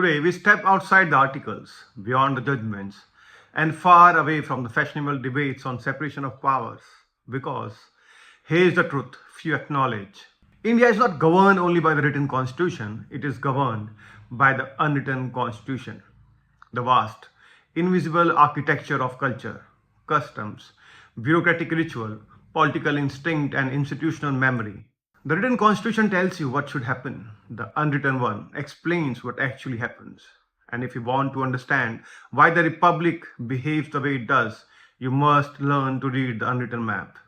Today, we step outside the articles, beyond the judgments, and far away from the fashionable debates on separation of powers. Because here's the truth few acknowledge. India is not governed only by the written constitution, it is governed by the unwritten constitution. The vast, invisible architecture of culture, customs, bureaucratic ritual, political instinct, and institutional memory. The written constitution tells you what should happen. The unwritten one explains what actually happens. And if you want to understand why the republic behaves the way it does, you must learn to read the unwritten map.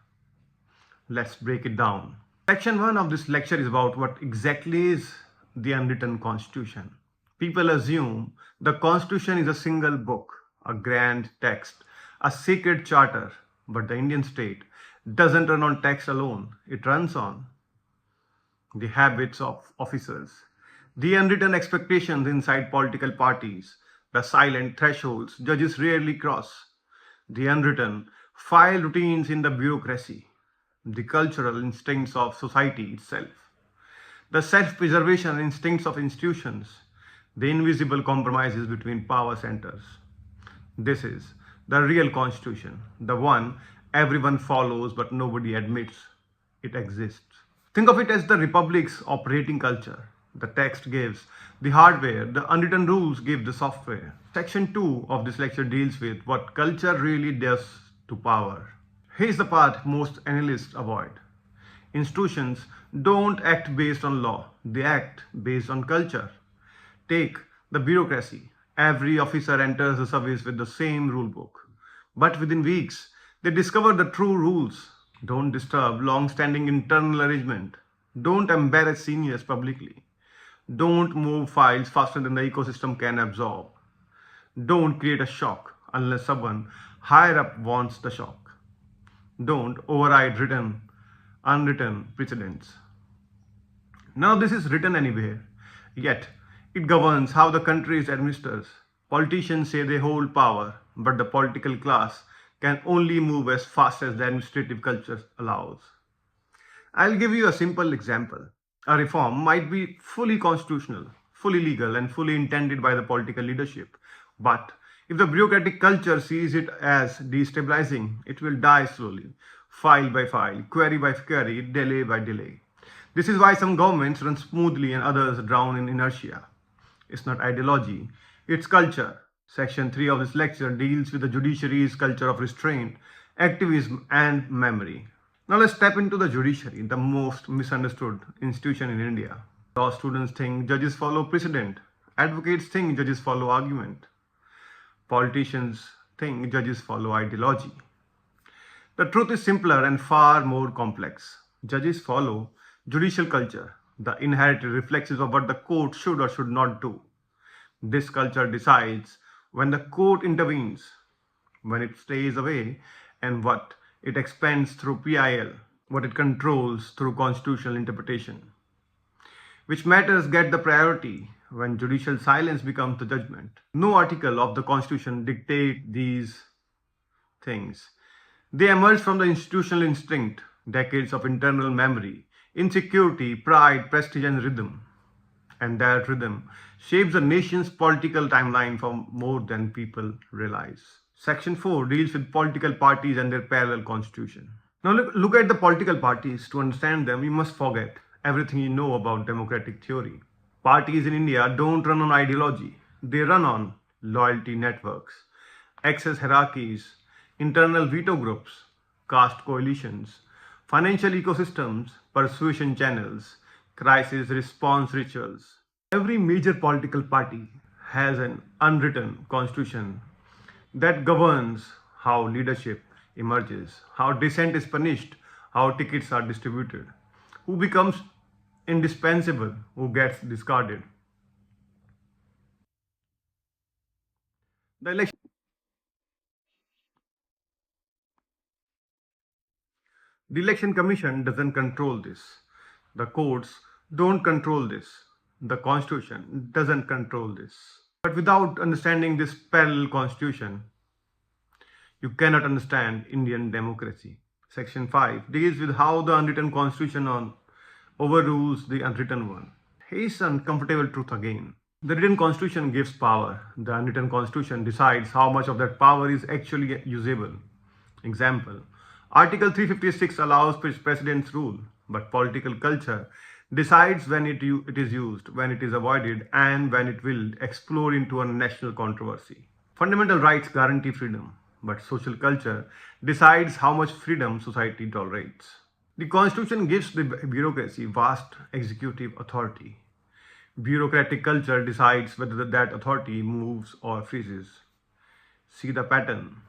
Let's break it down. Section 1 of this lecture is about what exactly is the unwritten constitution. People assume the constitution is a single book, a grand text, a sacred charter, but the Indian state doesn't run on text alone. It runs on the habits of officers, the unwritten expectations inside political parties, the silent thresholds judges rarely cross, the unwritten file routines in the bureaucracy, the cultural instincts of society itself, the self-preservation instincts of institutions, the invisible compromises between power centers. This is the real constitution, the one everyone follows but nobody admits it exists. Think of it as the republic's operating culture. The text gives the hardware, the unwritten rules give the software. Section 2 of this lecture deals with what culture really does to power. Here's the part most analysts avoid. Institutions don't act based on law, they act based on culture. Take the bureaucracy. Every officer enters the service with the same rule book. But within weeks, they discover the true rules. Don't disturb long-standing internal arrangement. Don't embarrass seniors publicly. Don't move files faster than the ecosystem can absorb. Don't create a shock unless someone higher up wants the shock. Don't override written, unwritten precedents. None of this is written anywhere, yet it governs how the country is administered. Politicians say they hold power, but the political class can only move as fast as the administrative culture allows. I'll give you a simple example. A reform might be fully constitutional, fully legal, and fully intended by the political leadership. But if the bureaucratic culture sees it as destabilizing, it will die slowly, file by file, query by query, delay by delay. This is why some governments run smoothly and others drown in inertia. It's not ideology, it's culture. Section 3 of this lecture deals with the judiciary's culture of restraint, activism, and memory. Now let's step into the judiciary, the most misunderstood institution in India. Law students think judges follow precedent. Advocates think judges follow argument. Politicians think judges follow ideology. The truth is simpler and far more complex. Judges follow judicial culture, the inherited reflexes of what the court should or should not do. This culture decides when the court intervenes, when it stays away, and what it expands through PIL, what it controls through constitutional interpretation. Which matters get the priority when judicial silence becomes the judgment. No article of the Constitution dictates these things. They emerge from the institutional instinct, decades of internal memory, insecurity, pride, prestige, and rhythm. And that rhythm shapes the nation's political timeline for more than people realize. Section 4 deals with political parties and their parallel constitution. Now look at the political parties. To understand them, you must forget everything you know about democratic theory. Parties in India don't run on ideology. They run on loyalty networks, access hierarchies, internal veto groups, caste coalitions, financial ecosystems, persuasion channels, crisis response rituals. Every major political party has an unwritten constitution that governs how leadership emerges, how dissent is punished, how tickets are distributed, who becomes indispensable, who gets discarded. The election commission doesn't control this. The courts don't control this. The constitution doesn't control this. But without understanding this parallel constitution, you cannot understand Indian democracy. Section 5 deals with how the unwritten constitution overrules the unwritten one. Here's an uncomfortable truth again. The written constitution gives power. The unwritten constitution decides how much of that power is actually usable. Example: Article 356 allows president's rule, but political culture decides when it is used, when it is avoided, and when it will explode into a national controversy. Fundamental rights guarantee freedom, but social culture decides how much freedom society tolerates. The Constitution gives the bureaucracy vast executive authority. Bureaucratic culture decides whether that authority moves or freezes. See the pattern.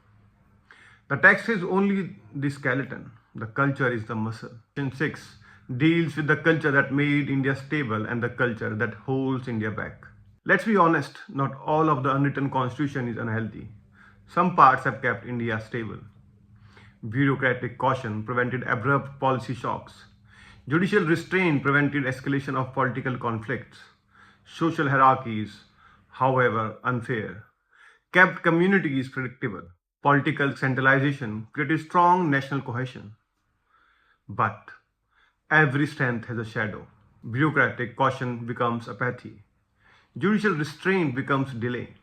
The text is only the skeleton, the culture is the muscle. Section 6 deals with the culture that made India stable and the culture that holds India back. Let's be honest, not all of the unwritten constitution is unhealthy. Some parts have kept India stable. Bureaucratic caution prevented abrupt policy shocks. Judicial restraint prevented escalation of political conflicts. Social hierarchies, however unfair, kept communities predictable. Political centralization created strong national cohesion. But every strength has a shadow. Bureaucratic caution becomes apathy. Judicial restraint becomes delay.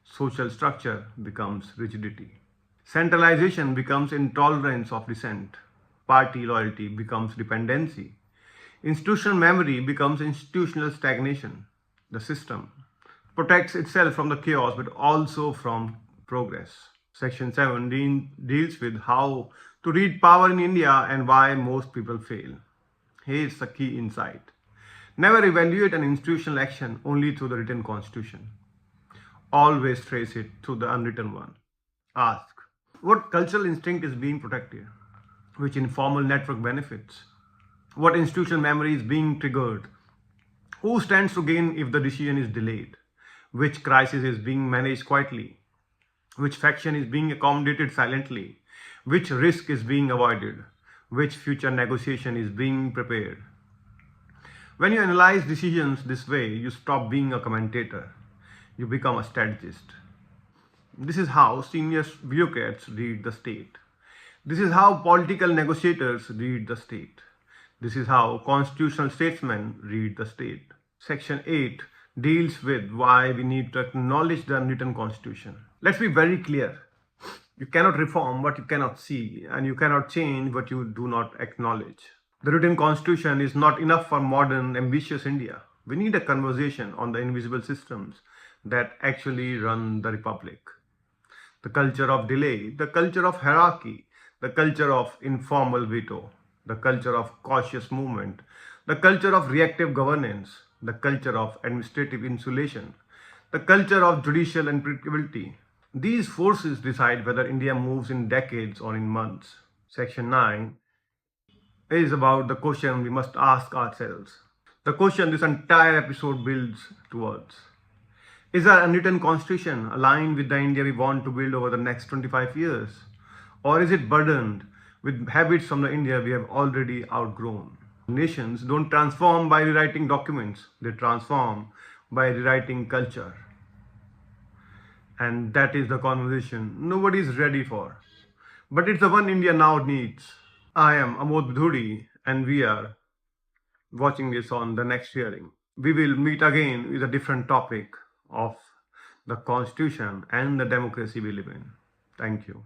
Social structure becomes rigidity. Centralization becomes intolerance of dissent. Party loyalty becomes dependency. Institutional memory becomes institutional stagnation. The system protects itself from the chaos but also from progress. Section 7 deals with how to read power in India and why most people fail. Here's the key insight. Never evaluate an institutional action only through the written constitution. Always trace it through the unwritten one. Ask, what cultural instinct is being protected? Which informal network benefits? What institutional memory is being triggered? Who stands to gain if the decision is delayed? Which crisis is being managed quietly? Which faction is being accommodated silently? Which risk is being avoided? Which future negotiation is being prepared? When you analyze decisions this way, you stop being a commentator. You become a strategist. This is how senior bureaucrats read the state. This is how political negotiators read the state. This is how constitutional statesmen read the state. Section 8 deals with why we need to acknowledge the unwritten constitution. Let's be very clear. You cannot reform what you cannot see, and you cannot change what you do not acknowledge. The written constitution is not enough for modern, ambitious India. We need a conversation on the invisible systems that actually run the republic. The culture of delay, the culture of hierarchy, the culture of informal veto, the culture of cautious movement, the culture of reactive governance, the culture of administrative insulation, the culture of judicial unpredictability. These forces decide whether India moves in decades or in months. Section 9 is about the question we must ask ourselves. The question this entire episode builds towards. Is our unwritten constitution aligned with the India we want to build over the next 25 years? Or is it burdened with habits from the India we have already outgrown? Nations don't transform by rewriting documents, they transform by rewriting culture. And that is the conversation nobody is ready for. But it's the one India now needs. I am Amod Bhudi, and we are watching this on the next hearing. We will meet again with a different topic of the constitution and the democracy we live in. Thank you.